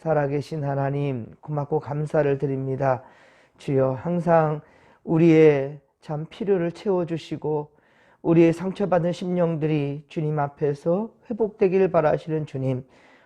살아계신 하나님 고맙고 감사를 드립니다. 주여 항상 우리의 참 필요를 채워주시고 우리의 상처받은 심령들이 주님 앞에서 회복되길 바라시는 주님,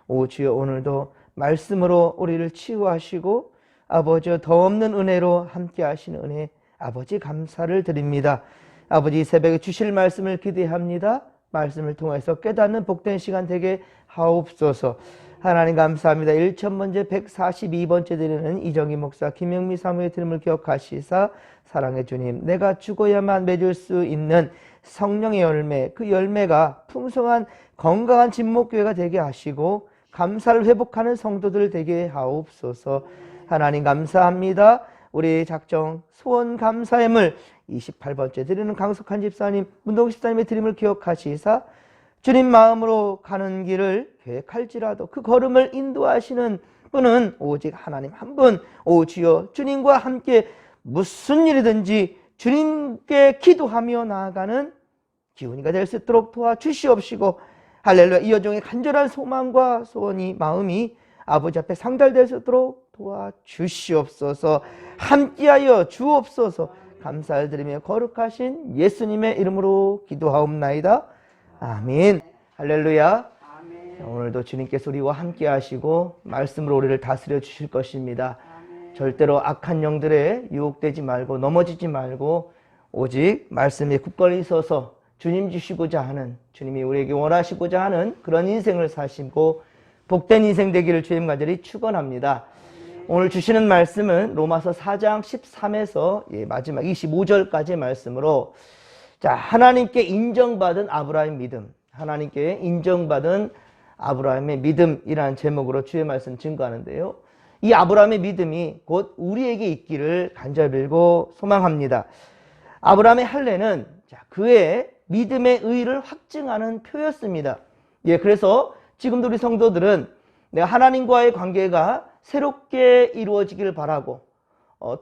오 주여 오늘도 말씀으로 우리를 치유하시고 아버지 더 없는 은혜로 함께 하시는 은혜 아버지 감사를 드립니다. 아버지 새벽에 주실 말씀을 기대합니다. 말씀을 통해서 깨닫는 복된 시간 되게 하옵소서. 하나님 감사합니다. 1000번째 142번째 드리는 이정희 목사 김영미 사무의 드림을 기억하시사 사랑의 주님, 내가 죽어야만 맺을 수 있는 성령의 열매, 그 열매가 풍성한 건강한 진목교회가 되게 하시고 감사를 회복하는 성도들 되게 하옵소서. 하나님 감사합니다. 우리 작정 소원 감사함을 28번째 드리는 강석한 집사님, 문동 집사님의 드림을 기억하시사 주님 마음으로 가는 길을 계획할지라도 그 걸음을 인도하시는 분은 오직 하나님 한 분, 오 주여 주님과 함께 무슨 일이든지 주님께 기도하며 나아가는 기훈이가 될 수 있도록 도와주시옵시고, 할렐루야, 이 여종의 간절한 소망과 소원이 마음이 아버지 앞에 상달될 수 있도록 도와주시옵소서. 함께하여 주옵소서. 감사를 드리며 거룩하신 예수님의 이름으로 기도하옵나이다. 아멘. 할렐루야. 아멘. 오늘도 주님께서 우리와 함께 하시고 말씀으로 우리를 다스려 주실 것입니다. 아멘. 절대로 악한 영들에 유혹되지 말고 넘어지지 말고 오직 말씀에 굳건히 서서 주님 주시고자 하는, 주님이 우리에게 원하시고자 하는 그런 인생을 사시고 복된 인생 되기를 주님 간절히 축원합니다. 오늘 주시는 말씀은 로마서 4장 13에서 마지막 25절까지의 말씀으로, 자, 하나님께 인정받은 아브라함의 믿음, 하나님께 인정받은 아브라함의 믿음이라는 제목으로 주의 말씀 증거하는데요. 이 아브라함의 믿음이 곧 우리에게 있기를 간절히 빌고 소망합니다. 아브라함의 할례는 그의 믿음의 의를 확증하는 표였습니다. 그래서 지금도 우리 성도들은 내가 하나님과의 관계가 새롭게 이루어지기를 바라고,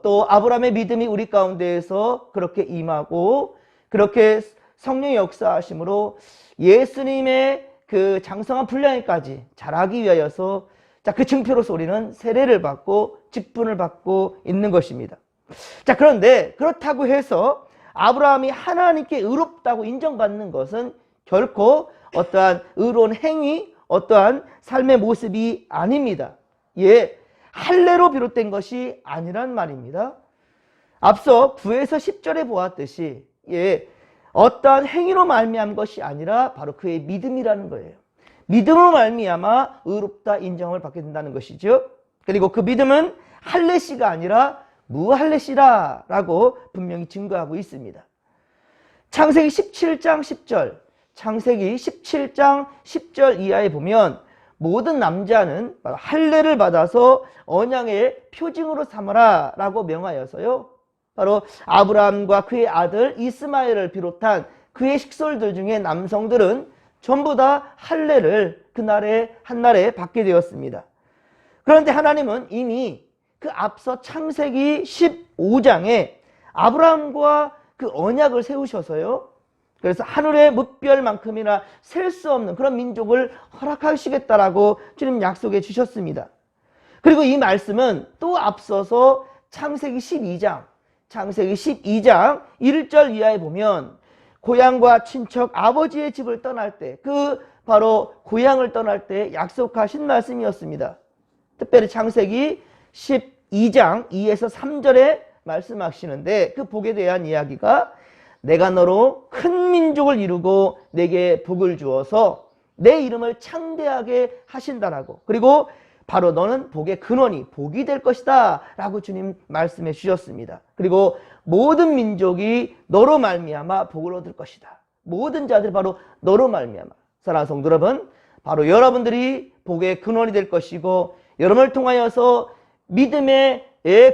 또 아브라함의 믿음이 우리 가운데에서 그렇게 임하고 그렇게 성령의 역사하심으로 예수님의 그 장성한 분량에까지 자라기 위하여서 그 증표로서 우리는 세례를 받고 직분을 받고 있는 것입니다. 자, 그런데 그렇다고 해서 아브라함이 하나님께 의롭다고 인정받는 것은 결코 어떠한 의로운 행위, 어떠한 삶의 모습이 아닙니다. 할례로 비롯된 것이 아니란 말입니다. 앞서 9에서 10절에 보았듯이 어떠한 행위로 말미암은 것이 아니라 바로 그의 믿음이라는 거예요. 믿음으로 말미암아 의롭다 인정을 받게 된다는 것이죠. 그리고 그 믿음은 할례시가 아니라 무할례시라라고 분명히 증거하고 있습니다. 창세기 17장 10절, 창세기 17장 10절 이하에 보면 모든 남자는 할례를 받아서 언약의 표징으로 삼아라 라고 명하여서요, 바로 아브라함과 그의 아들 이스마엘을 비롯한 그의 식솔들 중에 남성들은 전부 다 할례를 그날에 한날에 받게 되었습니다. 그런데 하나님은 이미 그 앞서 창세기 15장에 아브라함과 그 언약을 세우셔서요, 그래서 하늘의 뭇별만큼이나 셀 수 없는 그런 민족을 허락하시겠다라고 주님 약속해 주셨습니다. 그리고 이 말씀은 또 앞서서 창세기 12장 1절 이하에 보면 고향과 친척 아버지의 집을 떠날 때, 그 바로 고향을 떠날 때 약속하신 말씀이었습니다. 특별히 창세기 12장 2에서 3절에 말씀하시는데, 그 복에 대한 이야기가 내가 너로 큰 민족을 이루고 내게 복을 주어서 내 이름을 창대하게 하신다라고, 그리고 바로 너는 복의 근원이 복이 될 것이다 라고 주님 말씀해 주셨습니다. 그리고 모든 민족이 너로 말미암아 복을 얻을 것이다. 모든 자들이 바로 너로 말미암아. 사랑하는 성도 여러분, 바로 여러분들이 복의 근원이 될 것이고, 여러분을 통하여서 믿음의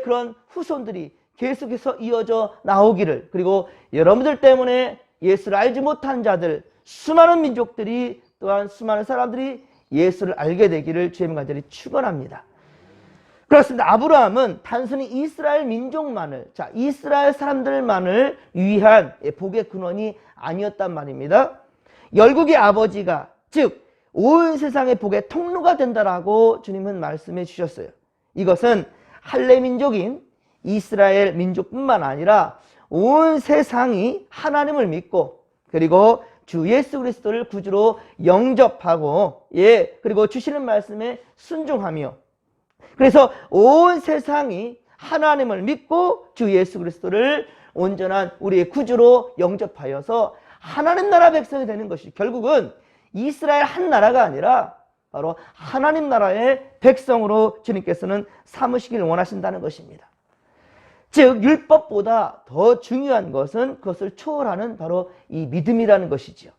그런 후손들이 계속해서 이어져 나오기를, 그리고 여러분들 때문에 예수를 알지 못한 자들, 수많은 민족들이, 또한 수많은 사람들이 예수를 알게 되기를 주님 간절히 축원합니다. 그렇습니다. 아브라함은 단순히 이스라엘 민족만을, 이스라엘 사람들만을 위한 복의 근원이 아니었단 말입니다. 열국의 아버지가, 즉 온 세상의 복의 통로가 된다라고 주님은 말씀해 주셨어요. 이것은 할례 민족인 이스라엘 민족뿐만 아니라 온 세상이 하나님을 믿고 그리고 주 예수 그리스도를 구주로 영접하고 그리고 주시는 말씀에 순종하며 그래서 온 세상이 하나님을 믿고 주 예수 그리스도를 온전한 우리의 구주로 영접하여서 하나님 나라 백성이 되는 것이 결국은 이스라엘 한 나라가 아니라 바로 하나님 나라의 백성으로 주님께서는 삼으시기를 원하신다는 것입니다. 즉 율법보다 더 중요한 것은 그것을 초월하는 바로 이 믿음이라는 것이지요.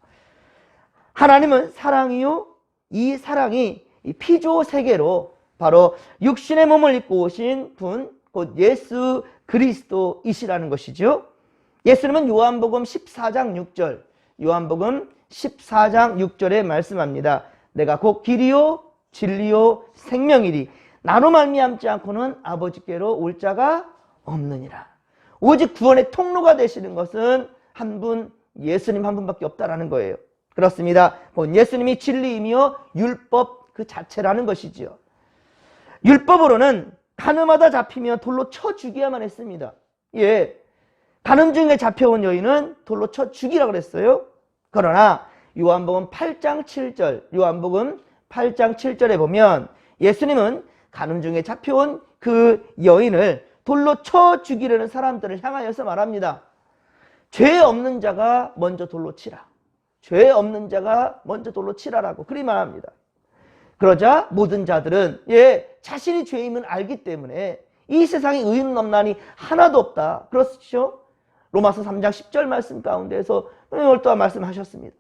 하나님은 사랑이요, 이 사랑이 피조 세계로 바로 육신의 몸을 입고 오신 분, 곧 예수 그리스도이시라는 것이죠. 예수님은 요한복음 14장 6절, 요한복음 14장 6절에 말씀합니다. 내가 곧 길이요 진리요 생명이리 나로 말미암지 않고는 아버지께로 올 자가 없느니라. 오직 구원의 통로가 되시는 것은 한 분, 예수님 한 분밖에 없다라는 거예요. 그렇습니다. 예수님이 진리이며 율법 그 자체라는 것이지요. 율법으로는 가늠하다 잡히면 돌로 쳐 죽여야만 했습니다. 가늠 중에 잡혀온 여인은 돌로 쳐 죽이라고 그랬어요. 그러나 요한복음 8장 7절, 요한복음 8장 7절에 보면 예수님은 가늠 중에 잡혀온 그 여인을 돌로 쳐 죽이려는 사람들을 향하여서 말합니다. 죄 없는 자가 먼저 돌로 치라. 죄 없는 자가 먼저 돌로 치라라고 그리 말합니다. 그러자 모든 자들은 자신이 죄임을 알기 때문에 이 세상에 의인 없나니 하나도 없다. 그렇죠? 로마서 3장 10절 말씀 가운데에서 오늘 또한 말씀하셨습니다.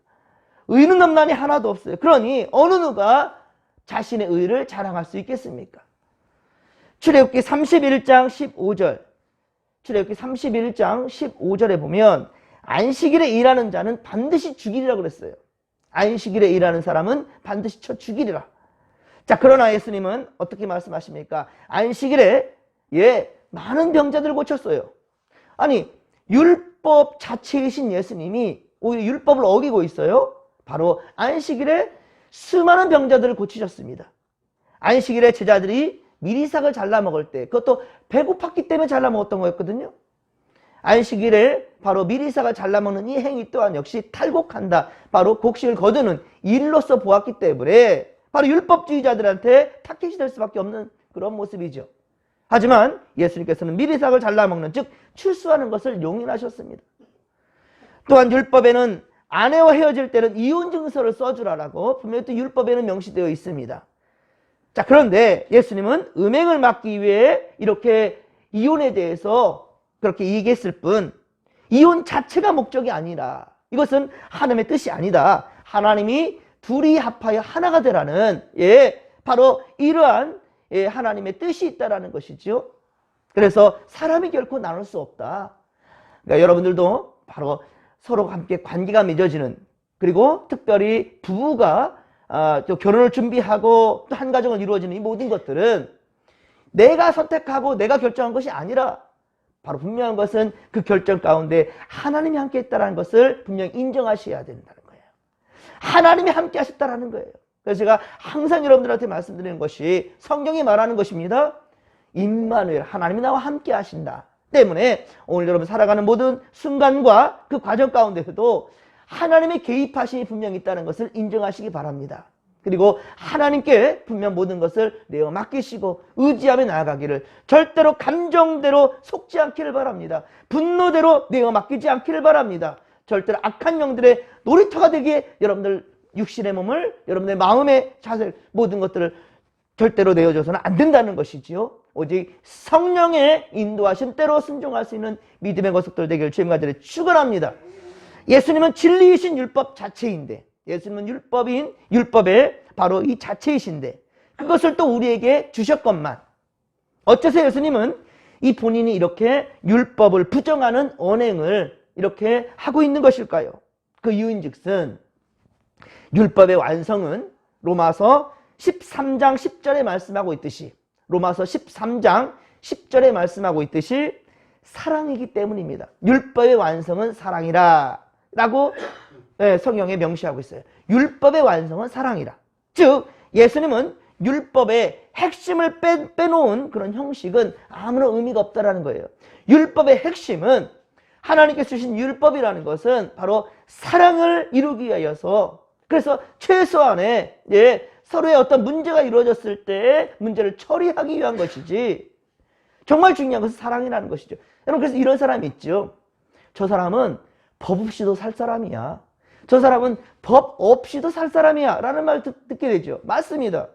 의는 없나니 하나도 없어요. 그러니 어느 누가 자신의 의를 자랑할 수 있겠습니까? 출애굽기 31장 15절, 출애굽기 31장 15절에 보면 안식일에 일하는 자는 반드시 죽이리라고 그랬어요. 안식일에 일하는 사람은 반드시 쳐 죽이리라. 자, 그러나 예수님은 어떻게 말씀하십니까? 안식일에 많은 병자들을 고쳤어요. 아니, 율법 자체이신 예수님이 오히려 율법을 어기고 있어요. 바로 안식일에 수많은 병자들을 고치셨습니다. 안식일에 제자들이 미리삭을 잘라 먹을 때 그것도 배고팠기 때문에 잘라 먹었던 거였거든요. 안식일에 바로 미리삭을 잘라 먹는 이 행위 또한 역시 탈곡한다. 바로 곡식을 거두는 일로서 보았기 때문에 바로 율법주의자들한테 타켓이 될 수밖에 없는 그런 모습이죠. 하지만 예수님께서는 미리삭을 잘라 먹는 즉 출수하는 것을 용인하셨습니다. 또한 율법에는 아내와 헤어질 때는 이혼 증서를 써주라라고 분명히 또 율법에는 명시되어 있습니다. 자, 그런데 예수님은 음행을 막기 위해 이렇게 이혼에 대해서 그렇게 얘기했을 뿐 이혼 자체가 목적이 아니라 이것은 하나님의 뜻이 아니다. 하나님이 둘이 합하여 하나가 되라는 바로 이러한 하나님의 뜻이 있다라는 것이죠. 그래서 사람이 결코 나눌 수 없다. 그러니까 여러분들도 바로 서로 함께 관계가 맺어지는 그리고 특별히 부부가 또 결혼을 준비하고 또 한 가정을 이루어지는 이 모든 것들은 내가 선택하고 내가 결정한 것이 아니라 바로 분명한 것은 그 결정 가운데 하나님이 함께 했다는 것을 분명히 인정하셔야 된다는 거예요. 하나님이 함께 하셨다는 거예요. 그래서 제가 항상 여러분들한테 말씀드리는 것이 성경이 말하는 것입니다. 임마누엘, 하나님이 나와 함께 하신다. 때문에 오늘 여러분 살아가는 모든 순간과 그 과정 가운데서도 하나님의 개입하심이 분명히 있다는 것을 인정하시기 바랍니다. 그리고 하나님께 분명 모든 것을 내어 맡기시고 의지하며 나아가기를 절대로 감정대로 속지 않기를 바랍니다. 분노대로 내어 맡기지 않기를 바랍니다. 절대로 악한 영들의 놀이터가 되기에 여러분들 육신의 몸을 여러분의 마음의 자세 모든 것들을 절대로 내어줘서는 안 된다는 것이지요. 오직 성령의 인도하신 때로 순종할 수 있는 믿음의 거석들 되기를 주님과 저를 축원합니다. 예수님은 진리이신 율법 자체인데 예수님은 율법의 바로 이 자체이신데 그것을 또 우리에게 주셨건만 어째서 예수님은 이 본인이 이렇게 율법을 부정하는 언행을 이렇게 하고 있는 것일까요? 그 이유인즉슨 율법의 완성은 로마서 13장 10절에 말씀하고 있듯이 로마서 13장 10절에 말씀하고 있듯이 사랑이기 때문입니다. 율법의 완성은 사랑이라 라고 성경에 명시하고 있어요. 율법의 완성은 사랑이라. 즉 예수님은 율법의 핵심을 빼놓은 그런 형식은 아무런 의미가 없다라는 거예요. 율법의 핵심은 하나님께서 주신 율법이라는 것은 바로 사랑을 이루기 위하여서, 그래서 최소한의 서로의 어떤 문제가 이루어졌을 때 문제를 처리하기 위한 것이지, 정말 중요한 것은 사랑이라는 것이죠. 여러분, 그래서 이런 사람이 있죠. 저 사람은 법 없이도 살 사람이야. 저 사람은 법 없이도 살 사람이야 라는 말 듣게 되죠. 맞습니다.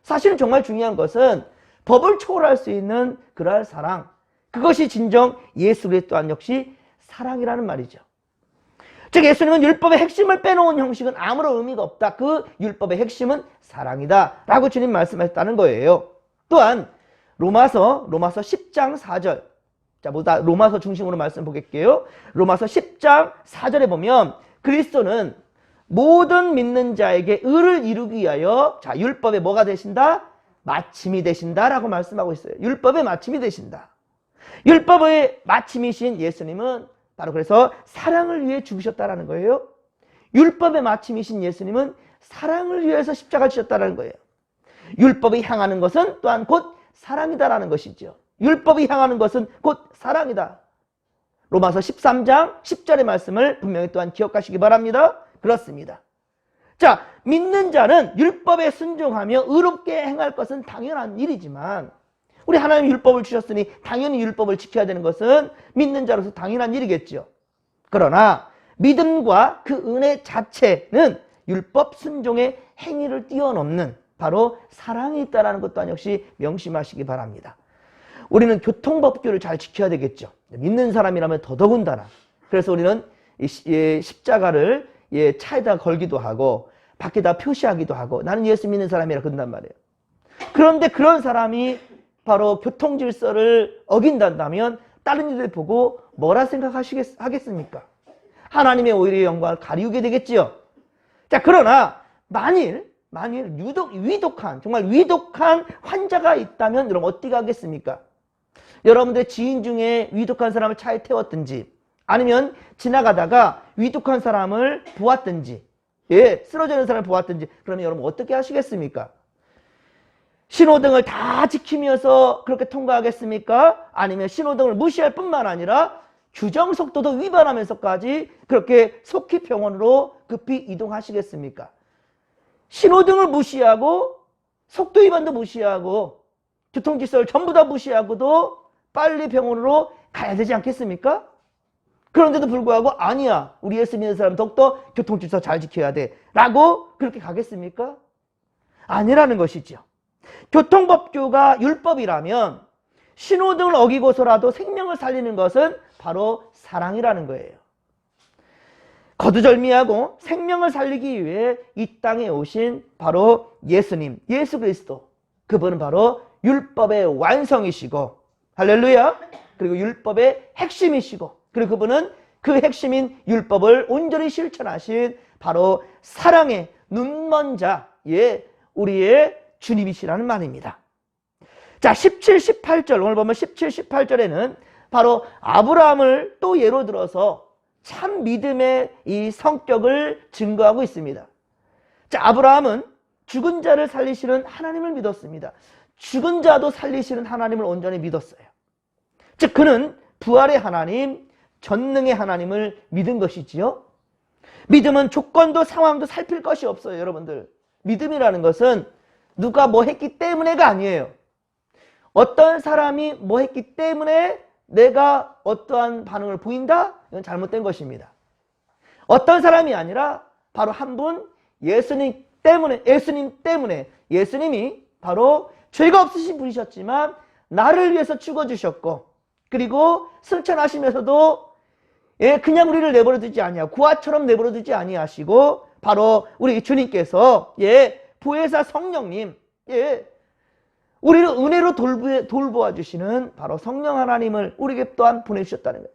사실은 정말 중요한 것은 법을 초월할 수 있는 그러한 사랑, 그것이 진정 예수 그리스도 또한 역시 사랑이라는 말이죠. 즉 예수님은 율법의 핵심을 빼놓은 형식은 아무런 의미가 없다. 그 율법의 핵심은 사랑이다 라고 주님 말씀하셨다는 거예요. 또한 로마서 10장 4절, 자, 보다 로마서 중심으로 말씀 보겠게요. 로마서 10장 4절에 보면 그리스도는 모든 믿는 자에게 의를 이루기 위하여, 자, 율법의 뭐가 되신다? 마침이 되신다라고 말씀하고 있어요. 율법의 마침이 되신다. 율법의 마침이신 예수님은 바로 그래서 사랑을 위해 죽으셨다라는 거예요. 율법의 마침이신 예수님은 사랑을 위해서 십자가를 지셨다라는 거예요. 율법이 향하는 것은 또한 곧 사랑이다라는 것이죠. 율법이 향하는 것은 곧 사랑이다. 로마서 13장 10절의 말씀을 분명히 또한 기억하시기 바랍니다. 그렇습니다. 자, 믿는 자는 율법에 순종하며 의롭게 행할 것은 당연한 일이지만, 우리 하나님 율법을 주셨으니 당연히 율법을 지켜야 되는 것은 믿는 자로서 당연한 일이겠죠. 그러나 믿음과 그 은혜 자체는 율법 순종의 행위를 뛰어넘는 바로 사랑이 있다는 것 또한 역시 명심하시기 바랍니다. 우리는 교통법규를 잘 지켜야 되겠죠. 믿는 사람이라면 더더군다나. 그래서 우리는 십자가를 차에다 걸기도 하고 밖에다 표시하기도 하고 나는 예수 믿는 사람이라 그런단 말이에요. 그런데 그런 사람이 바로 교통질서를 어긴다면 다른 이들 보고 뭐라 생각하겠습니까? 하나님의 오히려 영광을 가리우게 되겠지요. 자, 그러나 만일 정말 위독한 환자가 있다면 여러분 어떻게 하겠습니까? 여러분들의 지인 중에 위독한 사람을 차에 태웠든지 아니면 지나가다가 위독한 사람을 보았든지, 쓰러져 있는 사람을 보았든지, 그러면 여러분 어떻게 하시겠습니까? 신호등을 다 지키면서 그렇게 통과하겠습니까? 아니면 신호등을 무시할 뿐만 아니라 규정 속도도 위반하면서까지 그렇게 속히 병원으로 급히 이동하시겠습니까? 신호등을 무시하고 속도 위반도 무시하고 교통질서를 전부 다 무시하고도 빨리 병원으로 가야 되지 않겠습니까? 그런데도 불구하고 아니야, 우리 예수 믿는 사람 더욱더 교통질서 잘 지켜야 돼 라고 그렇게 가겠습니까? 아니라는 것이죠. 교통법규가 율법이라면 신호등을 어기고서라도 생명을 살리는 것은 바로 사랑이라는 거예요. 거두절미하고 생명을 살리기 위해 이 땅에 오신 바로 예수님, 예수 그리스도, 그분은 바로 율법의 완성이시고, 할렐루야, 그리고 율법의 핵심이시고, 그리고 그분은 그 핵심인 율법을 온전히 실천하신 바로 사랑의 눈먼 자, 우리의 주님이시라는 말입니다. 자, 17, 18절, 오늘 보면 17, 18절에는 바로 아브라함을 또 예로 들어서 참 믿음의 이 성격을 증거하고 있습니다. 자, 아브라함은 죽은 자를 살리시는 하나님을 믿었습니다. 죽은 자도 살리시는 하나님을 온전히 믿었어요. 즉 그는 부활의 하나님, 전능의 하나님을 믿은 것이지요. 믿음은 조건도 상황도 살필 것이 없어요. 여러분들, 믿음이라는 것은 누가 뭐 했기 때문에가 아니에요. 어떤 사람이 뭐 했기 때문에 내가 어떠한 반응을 보인다? 이건 잘못된 것입니다. 어떤 사람이 아니라 바로 한 분, 예수님 때문에, 예수님이 바로 죄가 없으신 분이셨지만 나를 위해서 죽어주셨고, 그리고 승천하시면서도 그냥 우리를 내버려두지 아니하고 구하처럼 내버려두지 아니하시고 바로 우리 주님께서 보혜사 성령님, 우리를 은혜로 돌보아 주시는 바로 성령 하나님을 우리에게 또한 보내주셨다는 거예요.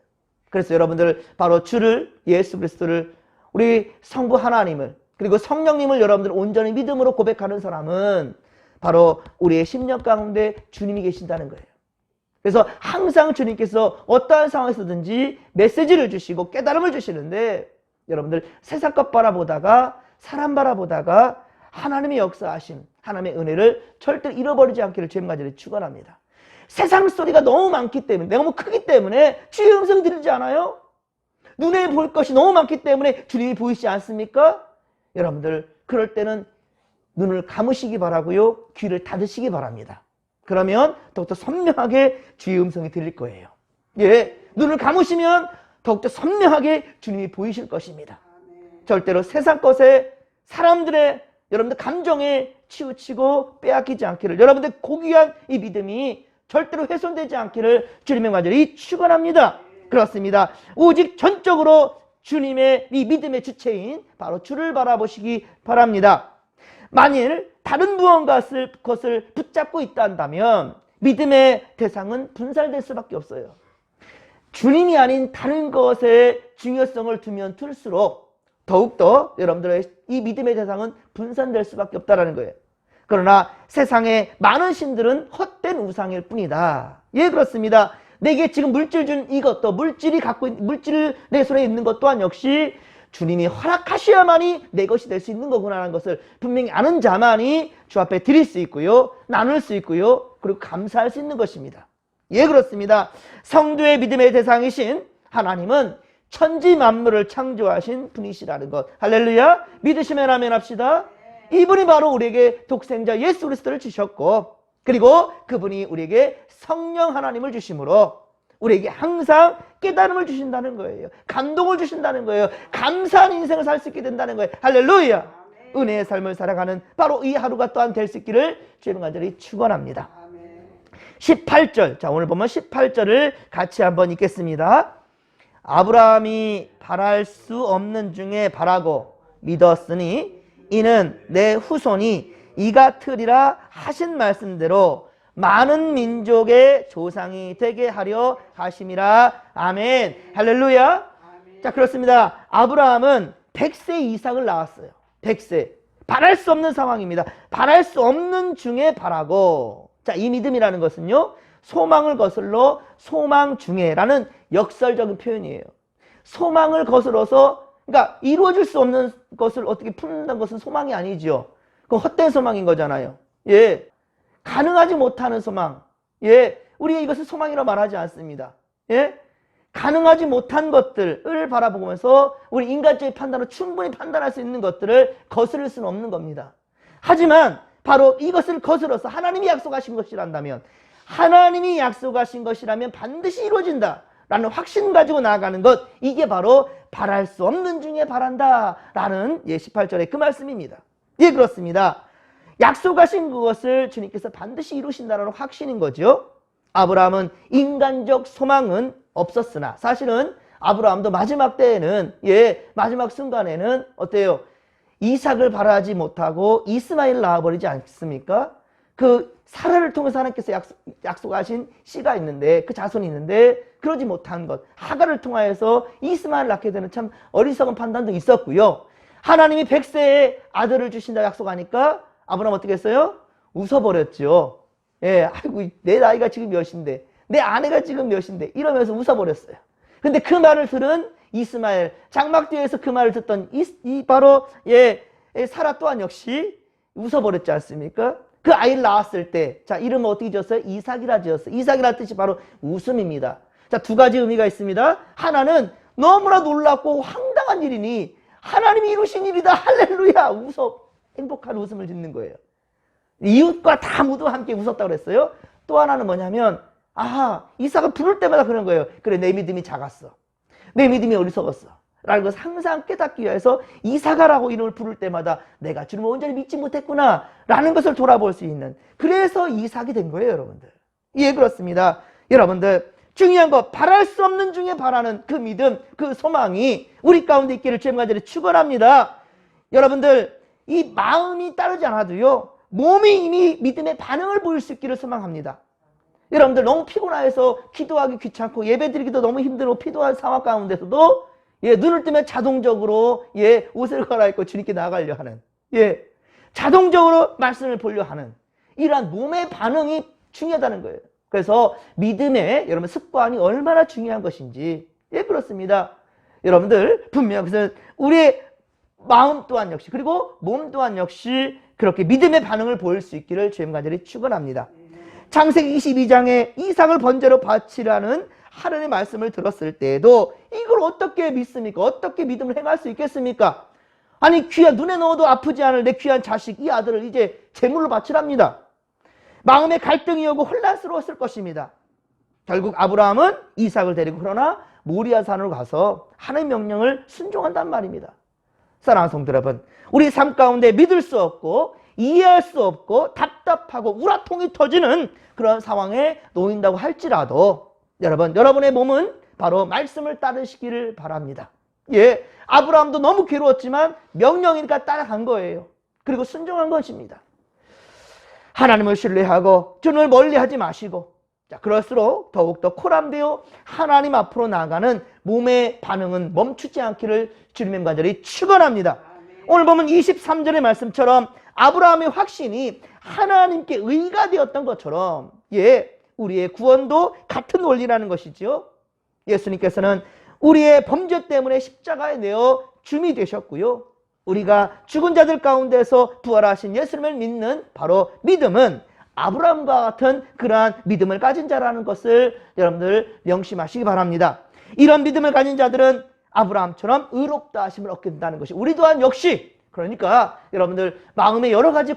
그래서 여러분들 바로 주를, 예수 그리스도를, 우리 성부 하나님을, 그리고 성령님을 여러분들 온전히 믿음으로 고백하는 사람은 바로 우리의 심령 가운데 주님이 계신다는 거예요. 그래서 항상 주님께서 어떠한 상황에서든지 메시지를 주시고 깨달음을 주시는데, 여러분들 세상 것 바라보다가, 사람 바라보다가 하나님의 역사하심, 하나님의 은혜를 절대 잃어버리지 않기를 주님 간절히 축원합니다. 세상 소리가 너무 많기 때문에, 너무 크기 때문에 주의 음성 들리지 않아요? 눈에 볼 것이 너무 많기 때문에 주님이 보이지 않습니까? 여러분들 그럴 때는 눈을 감으시기 바라고요, 귀를 닫으시기 바랍니다. 그러면 더욱더 선명하게 주의 음성이 들릴 거예요. 예, 눈을 감으시면 더욱더 선명하게 주님이 보이실 것입니다. 절대로 세상 것에, 사람들의, 여러분들 감정에 치우치고 빼앗기지 않기를, 여러분들 고귀한 이 믿음이 절대로 훼손되지 않기를 주님의 간절히 축원합니다. 그렇습니다. 오직 전적으로 주님의 이 믿음의 주체인 바로 주를 바라보시기 바랍니다. 만일 다른 무언가를 것을 붙잡고 있다 한다면 믿음의 대상은 분살될 수밖에 없어요. 주님이 아닌 다른 것에 중요성을 두면 둘수록 더욱더 여러분들의 이 믿음의 대상은 분산될 수밖에 없다는 거예요. 그러나 세상의 많은 신들은 헛된 우상일 뿐이다. 예, 그렇습니다. 내게 지금 물질 준 이것도, 물질 내 손에 있는 것 또한 역시 주님이 허락하셔야만이 내 것이 될 수 있는 거구나 하는 것을 분명히 아는 자만이 주 앞에 드릴 수 있고요, 나눌 수 있고요, 그리고 감사할 수 있는 것입니다. 예, 그렇습니다. 성도의 믿음의 대상이신 하나님은 천지 만물을 창조하신 분이시라는 것, 할렐루야. 믿으시면 아멘 합시다. 이분이 바로 우리에게 독생자 예수 그리스도를 주셨고, 그리고 그분이 우리에게 성령 하나님을 주심으로 우리에게 항상 깨달음을 주신다는 거예요. 감동을 주신다는 거예요. 감사한 인생을 살 수 있게 된다는 거예요. 할렐루야. 은혜의 삶을 살아가는 바로 이 하루가 또한 될 수 있기를 주님 간절히 축원합니다. 18절, 자, 오늘 보면 18절을 같이 한번 읽겠습니다. 아브라함이 바랄 수 없는 중에 바라고 믿었으니 이는 내 후손이 이 같으리라 하신 말씀대로 많은 민족의 조상이 되게 하려 하심이라. 아멘. 할렐루야. 아멘. 자, 그렇습니다. 아브라함은 100세 이삭을 낳았어요. 100세. 바랄 수 없는 상황입니다. 바랄 수 없는 중에 바라고. 자, 이 믿음이라는 것은요, 소망을 거슬러 소망 중에라는 역설적인 표현이에요. 소망을 거슬러서, 그러니까 이루어질 수 없는 것을 어떻게 푸는다는 것은 소망이 아니죠. 그건 헛된 소망인 거잖아요. 예. 가능하지 못하는 소망. 예. 우리가 이것을 소망이라고 말하지 않습니다. 예. 가능하지 못한 것들을 바라보면서 우리 인간적인 판단으로 충분히 판단할 수 있는 것들을 거스를 수는 없는 겁니다. 하지만 바로 이것을 거스러서 하나님이 약속하신 것이란다면, 하나님이 약속하신 것이라면 반드시 이루어진다 라는 확신 가지고 나아가는 것, 이게 바로 바랄 수 없는 중에 바란다 라는 18절의 그 말씀입니다. 예, 그렇습니다. 약속하신 그것을 주님께서 반드시 이루신다는 확신인 거죠. 아브라함은 인간적 소망은 없었으나, 사실은 아브라함도 마지막 때에는, 예, 마지막 순간에는 어때요? 이삭을 바라지 못하고 이스마엘을 낳아버리지 않습니까? 그 사라를 통해서 하나님께서 약속하신 씨가 있는데, 그 자손이 있는데 그러지 못한 것, 하갈을 통하여서 이스마엘을 낳게 되는 참 어리석은 판단도 있었고요. 하나님이 100세의 아들을 주신다 약속하니까 아브라함 어떻게 했어요? 웃어버렸죠. 예, 아이고, 내 나이가 지금 몇인데, 내 아내가 지금 몇인데, 이러면서 웃어버렸어요. 근데 그 말을 들은 이스마엘, 장막 뒤에서 그 말을 듣던 바로 사라 또한 역시 웃어버렸지 않습니까? 그 아이를 낳았을 때, 자, 이름은 어떻게 지었어요? 이삭이라 지었어요. 이삭이라는 뜻이 바로 웃음입니다. 자, 두 가지 의미가 있습니다. 하나는 너무나 놀랍고 황당한 일이니 하나님이 이루신 일이다. 할렐루야. 행복한 웃음을 짓는 거예요. 이웃과 다 모두 함께 웃었다고 그랬어요. 또 하나는 뭐냐면, 이삭을 부를 때마다 그런 거예요. 그래, 내 믿음이 작았어. 내 믿음이 어리석었어. 라는 것을 항상 깨닫기 위해서 이삭아라고 이름을 부를 때마다 내가 주님을 온전히 믿지 못했구나 라는 것을 돌아볼 수 있는, 그래서 이삭이 된 거예요, 여러분들. 예, 그렇습니다. 여러분들, 중요한 거, 바랄 수 없는 중에 바라는 그 믿음, 그 소망이 우리 가운데 있기를 주님 간절히 축원합니다. 여러분들, 이 마음이 따르지 않아도요, 몸이 이미 믿음의 반응을 보일 수 있기를 소망합니다. 여러분들, 너무 피곤해서 기도하기 귀찮고 예배드리기도 너무 힘들고 피곤한 상황 가운데서도, 예, 눈을 뜨면 자동적으로, 예, 옷을 갈아입고 주님께 나가려 하는, 예, 자동적으로 말씀을 보려 하는 이러한 몸의 반응이 중요하다는 거예요. 그래서 믿음의 여러분 습관이 얼마나 중요한 것인지, 예, 그렇습니다. 여러분들, 분명 그래서 우리의 마음 또한 역시, 그리고 몸 또한 역시 그렇게 믿음의 반응을 보일 수 있기를 주님 간절히 축원합니다. 창세기 22장에 이삭을 번제로 바치라는 하나님의 말씀을 들었을 때에도 이걸 어떻게 믿습니까? 어떻게 믿음을 행할 수 있겠습니까? 아니 귀한 눈에 넣어도 아프지 않을 내 귀한 자식 이 아들을 이제 제물로 바치랍니다. 마음에 갈등이 오고 혼란스러웠을 것입니다. 결국 아브라함은 이삭을 데리고 그러나 모리아산으로 가서 하나님의 명령을 순종한단 말입니다. 사랑하는 성도 여러분, 우리 삶 가운데 믿을 수 없고 이해할 수 없고 답답하고 우라통이 터지는 그런 상황에 놓인다고 할지라도 여러분, 여러분의 몸은 바로 말씀을 따르시기를 바랍니다. 예, 아브라함도 너무 괴로웠지만 명령이니까 따라간 거예요. 그리고 순종한 것입니다. 하나님을 신뢰하고 주님을 멀리하지 마시고, 자, 그럴수록 더욱더 코람되어 하나님 앞으로 나아가는 몸의 반응은 멈추지 않기를 주님의 간절히 축원합니다. 오늘 보면 23절의 말씀처럼 아브라함의 확신이 하나님께 의가 되었던 것처럼, 예, 우리의 구원도 같은 원리라는 것이죠. 예수님께서는 우리의 범죄 때문에 십자가에 내어 죽음이 되셨고요. 우리가 죽은 자들 가운데서 부활하신 예수님을 믿는 바로 믿음은 아브라함과 같은 그러한 믿음을 가진 자라는 것을 여러분들 명심하시기 바랍니다. 이런 믿음을 가진 자들은 아브라함처럼 의롭다 하심을 얻게 된다는 것이 우리 또한 역시, 그러니까 여러분들 마음에 여러 가지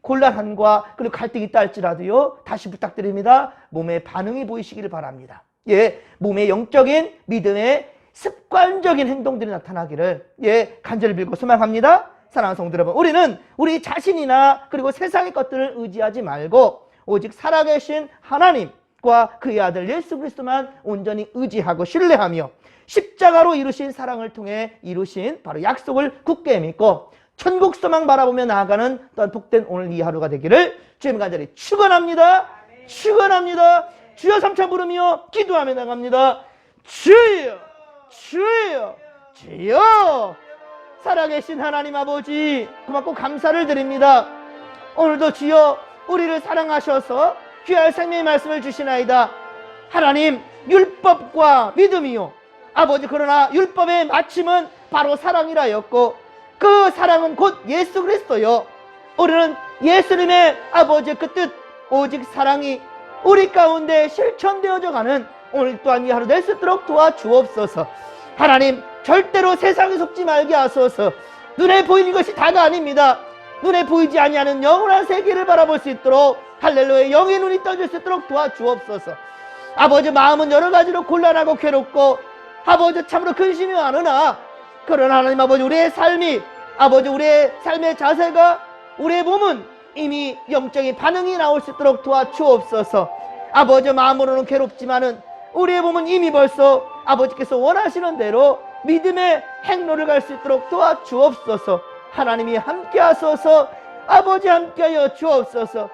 곤란함과 그리고 갈등이 있다 할지라도요, 다시 부탁드립니다. 몸의 반응이 보이시기를 바랍니다. 예, 몸의 영적인 믿음의 습관적인 행동들이 나타나기를 간절히 빌고 소망합니다. 사랑하는 성도 여러분, 우리는 우리 자신이나 그리고 세상의 것들을 의지하지 말고 오직 살아계신 하나님과 그의 아들 예수 그리스도만 온전히 의지하고 신뢰하며 십자가로 이루신 사랑을 통해 이루신 바로 약속을 굳게 믿고 천국 소망 바라보며 나아가는 또한 복된 오늘 이 하루가 되기를 주님 간절히 축원합니다. 축원합니다. 주여 삼차 부르며 기도하며 나갑니다. 주여, 주여, 주여. 살아계신 하나님 아버지, 고맙고 감사를 드립니다. 오늘도 주여 우리를 사랑하셔서 귀할 생명의 말씀을 주시나이다. 하나님, 율법과 믿음이요, 아버지, 그러나 율법의 마침은 바로 사랑이라였고 그 사랑은 곧 예수 그리스도요. 우리는 예수님의 아버지 그 뜻, 오직 사랑이 우리 가운데 실천되어져 가는 오늘 또한 이 하루 될 수 있도록 도와주옵소서. 하나님, 절대로 세상에 속지 말게 하소서. 눈에 보이는 것이 다가 아닙니다. 눈에 보이지 아니하는 영원한 세계를 바라볼 수 있도록, 할렐루야, 영의 눈이 떠질 수 있도록 도와주옵소서. 아버지, 마음은 여러 가지로 곤란하고 괴롭고 아버지 참으로 근심이 많으나, 그러나 하나님 아버지, 우리의 삶이, 아버지, 우리의 삶의 자세가, 우리의 몸은 이미 영적인 반응이 나올 수 있도록 도와주옵소서. 아버지, 마음으로는 괴롭지만은 우리의 몸은 이미 벌써 아버지께서 원하시는 대로 믿음의 행로를 갈 수 있도록 도와주옵소서. 하나님이 함께 하소서. 아버지, 함께하여 주옵소서.